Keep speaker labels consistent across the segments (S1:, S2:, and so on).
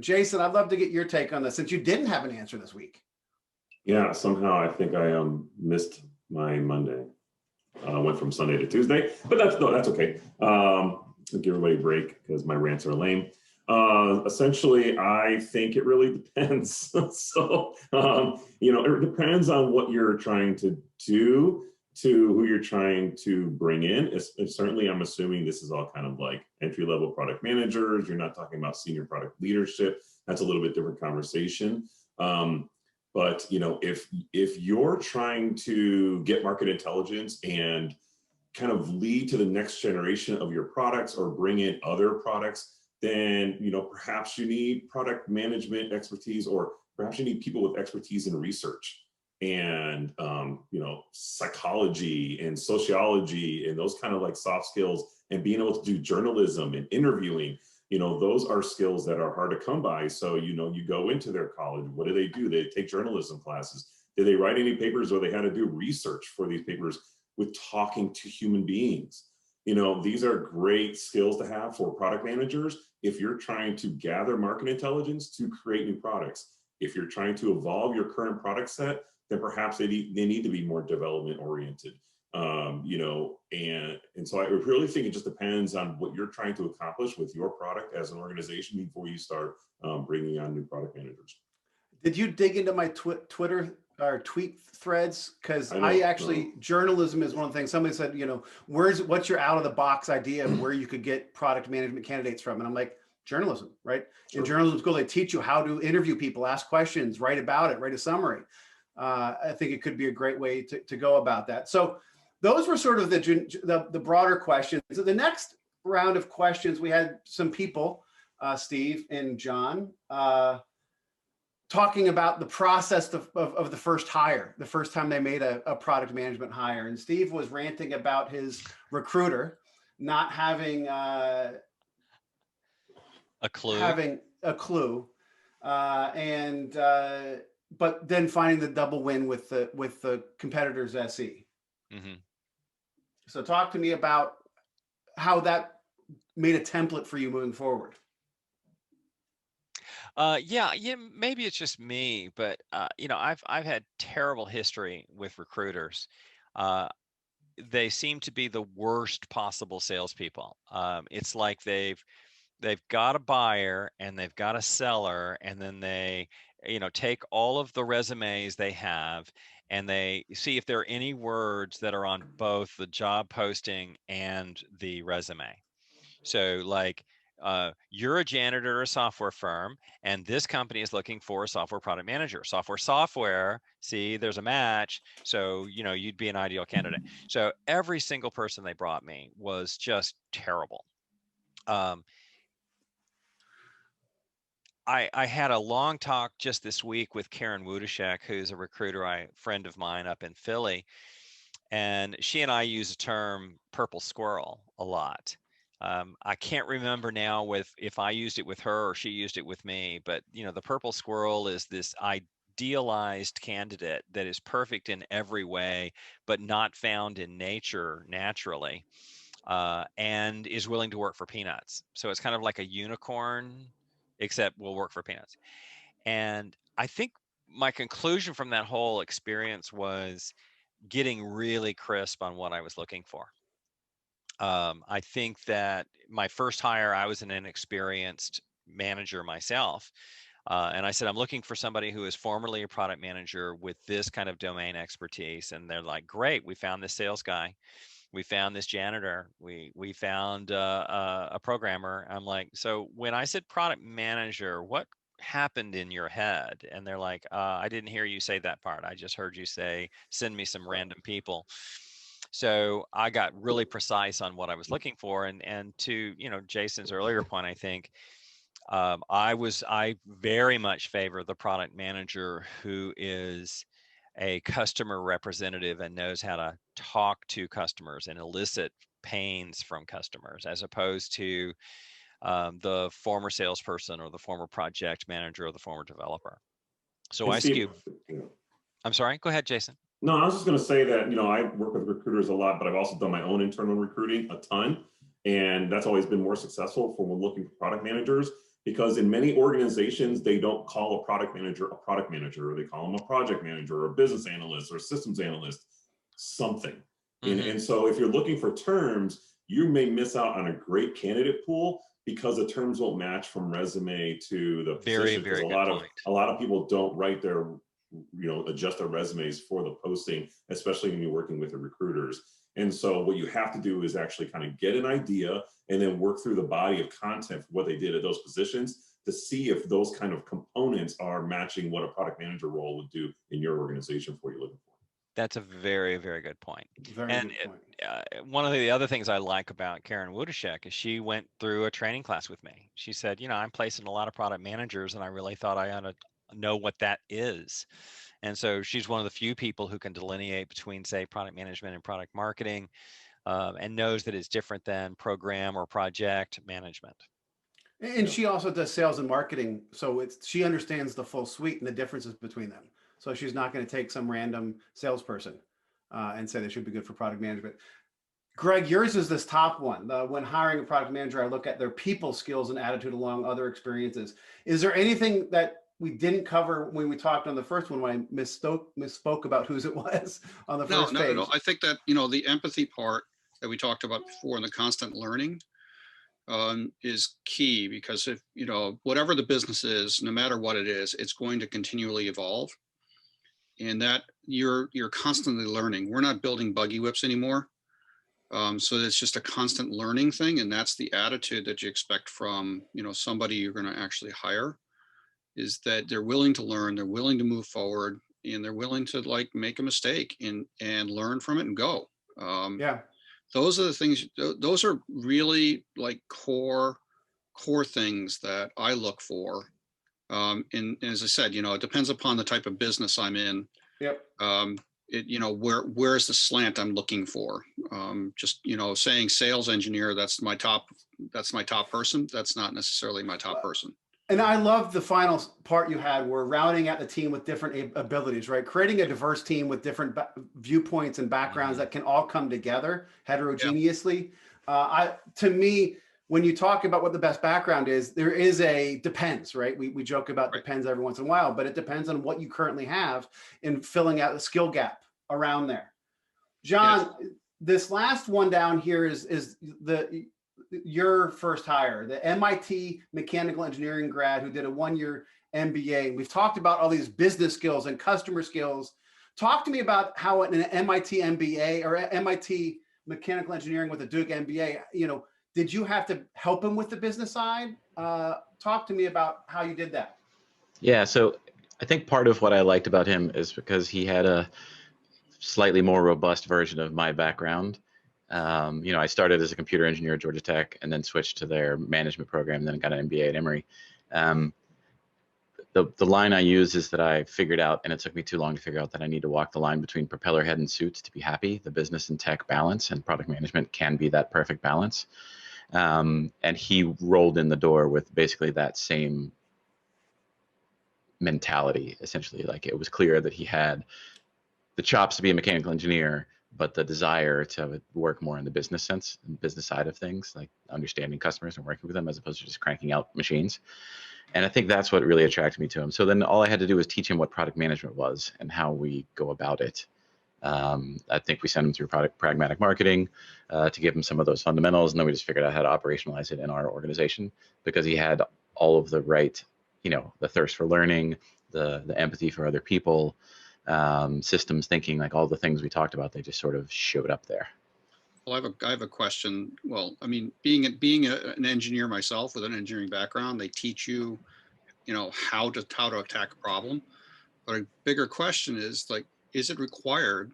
S1: Jason, I'd love to get your take on this since you didn't have an answer this week.
S2: Yeah, somehow I think I missed my Monday. Went from Sunday to Tuesday, but that's okay. I'll give everybody a break because my rants are lame. Essentially, I think it really depends. So, it depends on what you're trying to do, to who you're trying to bring in. It's certainly, I'm assuming this is all kind of like entry-level product managers. You're not talking about senior product leadership. That's a little bit different conversation. But if you're trying to get market intelligence and kind of lead to the next generation of your products or bring in other products, then perhaps you need product management expertise, or perhaps you need people with expertise in research and psychology and sociology and those kind of like soft skills, and being able to do journalism and interviewing. Those are skills that are hard to come by. So, you go into their college, what do? They take journalism classes. Did they write any papers, or they had to do research for these papers with talking to human beings? These are great skills to have for product managers if you're trying to gather market intelligence to create new products. If you're trying to evolve your current product set, then perhaps they need to be more development oriented. And so I really think it just depends on what you're trying to accomplish with your product as an organization before you start bringing on new product managers.
S1: Did you dig into my Twitter or tweet threads? Because I actually, journalism is one of the things. Somebody said, what's your out of the box idea of where you could get product management candidates from? And I'm like, journalism, right? Sure. In journalism school, they teach you how to interview people, ask questions, write about it, write a summary. I think it could be a great way to go about that. So those were sort of the broader questions. So the next round of questions, we had some people, Steve and John, talking about the process of the first hire, the first time they made a product management hire. And Steve was ranting about his recruiter not having a clue, but then finding the double win with the competitor's SE. Mm-hmm. So talk to me about how that made a template for you moving forward.
S3: Yeah, maybe it's just me, but I've had terrible history with recruiters. They seem to be the worst possible salespeople. It's like they've got a buyer and they've got a seller, and then they take all of the resumes they have and they see if there are any words that are on both the job posting and the resume. So like, you're a janitor at a software firm, and this company is looking for a software product manager. Software, see, there's a match. So, you'd be an ideal candidate. So every single person they brought me was just terrible. I had a long talk just this week with Karen Wudashek, who's a recruiter, friend of mine up in Philly. And she and I use the term purple squirrel a lot. I can't remember now if I used it with her or she used it with me, but the purple squirrel is this idealized candidate that is perfect in every way, but not found in nature naturally, and is willing to work for peanuts. So it's kind of like a unicorn, except will work for peanuts. And I think my conclusion from that whole experience was getting really crisp on what I was looking for. I think that my first hire, I was an inexperienced manager myself. And I said, I'm looking for somebody who is formerly a product manager with this kind of domain expertise. And they're like, great, we found this sales guy. We found this janitor. We found a programmer. I'm like, so when I said product manager, what happened in your head? And they're like, I didn't hear you say that part. I just heard you say, send me some random people. So I got really precise on what I was looking for. And to, Jason's earlier point, I think I very much favor the product manager who is a customer representative and knows how to talk to customers and elicit pains from customers, as opposed to the former salesperson or the former project manager or the former developer. So I'm sorry, go ahead, Jason.
S2: No, I was just going to say that, I work with recruiters a lot, but I've also done my own internal recruiting a ton. And that's always been more successful for when looking for product managers, because in many organizations, they don't call a product manager, or they call them a project manager or a business analyst or a systems analyst, something. And so if you're looking for terms, you may miss out on a great candidate pool because the terms won't match from resume to the position. Because a lot of people don't write their, adjust their resumes for the posting, especially when you're working with the recruiters. And so what you have to do is actually kind of get an idea and then work through the body of content for what they did at those positions to see if those kind of components are matching what a product manager role would do in your organization for what you're looking for.
S3: That's a very, very good point.
S1: Very good point.
S3: One of the other things I like about Karen Wudashek is she went through a training class with me. She said, I'm placing a lot of product managers, and I really thought I ought to know what that is. And so she's one of the few people who can delineate between, say, product management and product marketing, and knows that it's different than program or project management.
S1: And she also does sales and marketing. So she understands the full suite and the differences between them. So she's not going to take some random salesperson and say they should be good for product management. Greg, yours is this top one. When hiring a product manager, I look at their people skills and attitude along other experiences. Is there anything that we didn't cover when we talked on the first one, when I misspoke about whose it was on the first page?
S4: No. I think that, the empathy part that we talked about before and the constant learning is key, because if, whatever the business is, no matter what it is, it's going to continually evolve. And that you're constantly learning. We're not building buggy whips anymore. So it's just a constant learning thing. And that's the attitude that you expect from, somebody you're going to actually hire, is that they're willing to learn, they're willing to move forward, and they're willing to make a mistake and learn from it and go. Those are the things, those are really core things that I look for. And as I said, it depends upon the type of business I'm in.
S1: Yep.
S4: Where's the slant I'm looking for? Just, saying sales engineer, that's my top person. That's not necessarily my top person.
S1: And I love the final part you had, where rounding out the team with different abilities, right? Creating a diverse team with different viewpoints and backgrounds that can all come together heterogeneously. To me, when you talk about what the best background is, there is depends, right? We joke about depends every once in a while, but it depends on what you currently have in filling out the skill gap around there. John, this last one down here is your first hire, the MIT mechanical engineering grad who did a 1-year MBA. We've talked about all these business skills and customer skills. Talk to me about how an MIT MBA or MIT mechanical engineering with a Duke MBA, did you have to help him with the business side? Talk to me about how you did that.
S5: Yeah, so I think part of what I liked about him is because he had a slightly more robust version of my background. I started as a computer engineer at Georgia Tech and then switched to their management program, and then got an MBA at Emory. The line I use is that I figured out, and it took me too long to figure out, that I need to walk the line between propeller head and suits to be happy. The business and tech balance, and product management can be that perfect balance. And he rolled in the door with basically that same mentality, essentially. It was clear that he had the chops to be a mechanical engineer, but the desire to work more in the business sense and business side of things, like understanding customers and working with them, as opposed to just cranking out machines. And I think that's what really attracted me to him. So then all I had to do was teach him what product management was and how we go about it. I think we sent him through pragmatic marketing to give him some of those fundamentals, and then we just figured out how to operationalize it in our organization, because he had all of the right, the thirst for learning, the empathy for other people, systems thinking, all the things we talked about. They just sort of showed up there.
S4: Well, I have a question. Well, I mean, being an engineer myself with an engineering background, they teach you, how to attack a problem. But a bigger question is is it required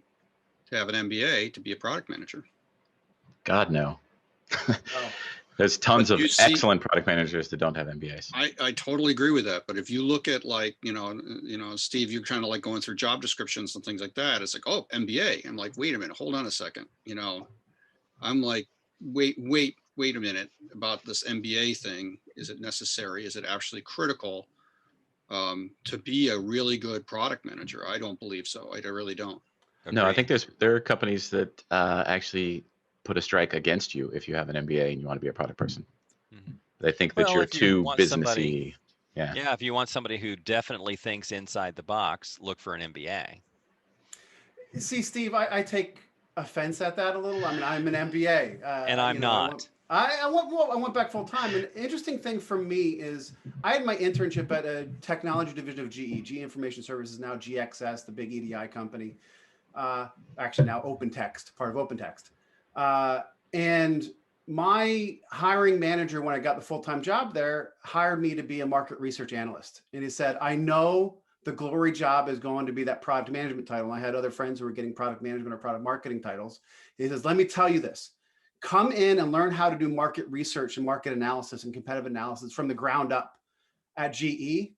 S4: to have an MBA to be a product manager? God,
S5: no. There's tons of excellent product managers that don't have MBAs.
S4: I totally agree with that. But if you look at Steve, you're kind of going through job descriptions and things like that. It's oh, MBA. I'm wait a minute, hold on a second. I'm wait a minute about this MBA thing. Is it necessary? Is it actually critical to be a really good product manager? I don't believe so. I really don't.
S5: No, I think there are companies that actually put a strike against you if you have an MBA and you want to be a product person.
S3: Mm-hmm.
S5: They think that
S3: Well,
S5: you're
S3: if you
S5: too
S3: want somebody,
S5: businessy. Yeah.
S3: yeah, if you want somebody who definitely thinks inside the box, look for an MBA.
S1: See, Steve, I take offense at that a little. I mean, I'm an MBA.
S3: And I'm not.
S1: I went back full time. An interesting thing for me is I had my internship at a technology division of GE Information Services, now GXS, the big EDI company. Actually now OpenText, part of OpenText. And my hiring manager, when I got the full-time job there, hired me to be a market research analyst. And he said, I know the glory job is going to be that product management title. And I had other friends who were getting product management or product marketing titles. He says, let me tell you this, come in and learn how to do market research and market analysis and competitive analysis from the ground up at GE.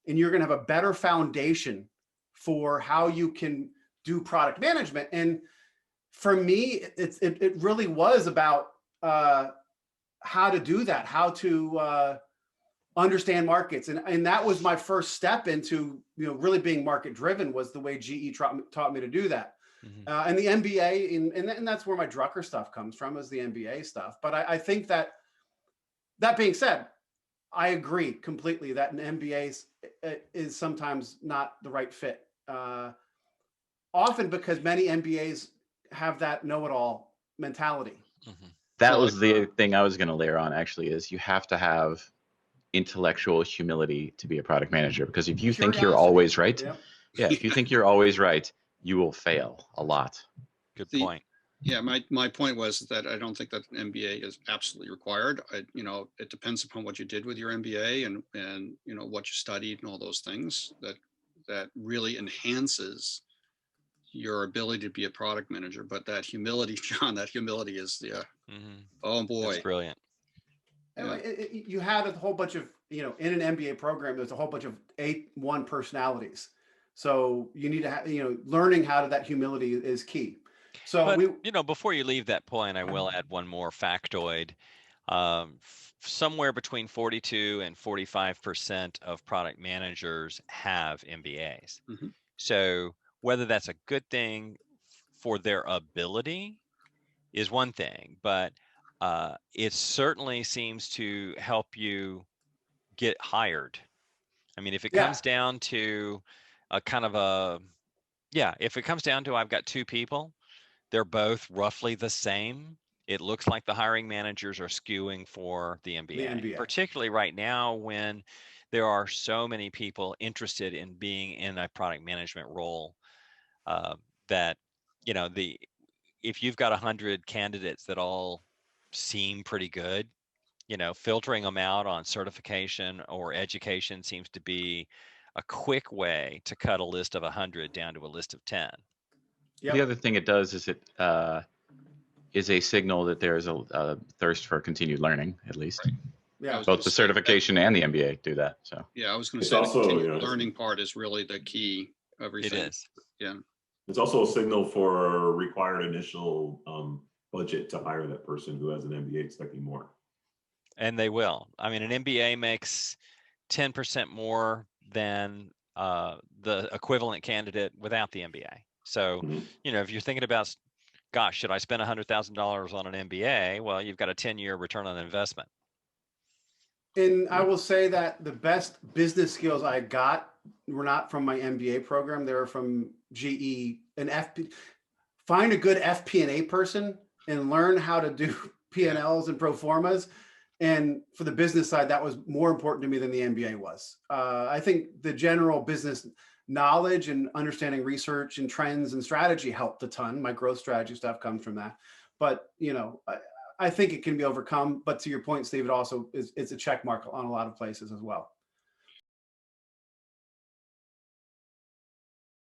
S1: And you're going to have a better foundation for how you can do product management. And for me, it really was about how to do that, how to understand markets. And that was my first step into, really being market driven, was the way GE taught me to do that.
S3: Mhm.
S1: And the MBA, and that's where my Drucker stuff comes from, is the MBA stuff. But I think that being said, I agree completely that an MBA is sometimes not the right fit. Often because many MBAs have that know-it-all mentality.
S3: Mhm.
S5: That
S4: So,
S5: was the thing I was going to layer on, actually, is you have to have intellectual humility to be a product manager, because if you think you're
S1: Curiosity.
S5: always right,
S1: Yep.
S5: yeah, if you think you're always right, you will fail a lot.
S3: Good
S4: The-
S3: point.
S4: Yeah, my point was that I don't think that an MBA is absolutely required. It depends upon what you did with your MBA and what you studied and all those things that really enhances your ability to be a product manager. But that humility, John, that humility is
S3: Mhm.
S4: oh
S3: That's
S4: boy.
S3: brilliant.
S1: And you had a whole bunch of, in an MBA program, there's a whole bunch of A1 personalities. So you need to have, learning how to, that humility is key. So
S3: But before you leave that point, I will add one more factoid. Somewhere between 42 and 45% of product managers have MBAs.
S4: Mhm.
S3: So whether that's a good thing for their ability is one thing, but it certainly seems to help you get hired. I mean, if it
S1: yeah,
S3: comes down to a kind of if it comes down to I've got two people, they're both roughly the same, it looks like the hiring managers are skewing for the
S1: the
S3: MBA,
S1: MBA.
S3: particularly right now when there are so many people interested in being in a product management role, that if you've got 100 candidates that all seem pretty good, filtering them out on certification or education seems to be a quick way to cut a list of 100 down to a list of 10.
S5: The other thing it does is it is a signal that there is a thirst for continued learning, at least.
S4: Right.
S1: Yeah.
S5: Both the certification and the MBA do that. So
S4: Yeah, I was going to
S2: It's
S4: say
S2: also,
S4: the continued learning part is really the key of
S3: It
S4: everything.
S3: is.
S4: Yeah.
S2: It's also a signal for required initial budget to hire that person who has an MBA expecting more.
S3: And they will. I mean, an MBA makes 10% more than the equivalent candidate without the MBA. So,
S2: Mhm.
S3: if you're thinking about, gosh, should I spend $100,000 on an MBA? Well, you've got a 10-year return on investment.
S1: And I will say that the best business skills I got were not from my MBA program. They were from GE and FP. Find a good FP&A person and learn how to do P&Ls and pro formas. And for the business side, that was more important to me than the MBA was. I think the general business knowledge and understanding research and trends and strategy helped a ton. My growth strategy stuff comes from that. But, I think it can be overcome. But to your point, Steve, it also it's a check mark on a lot of places as well.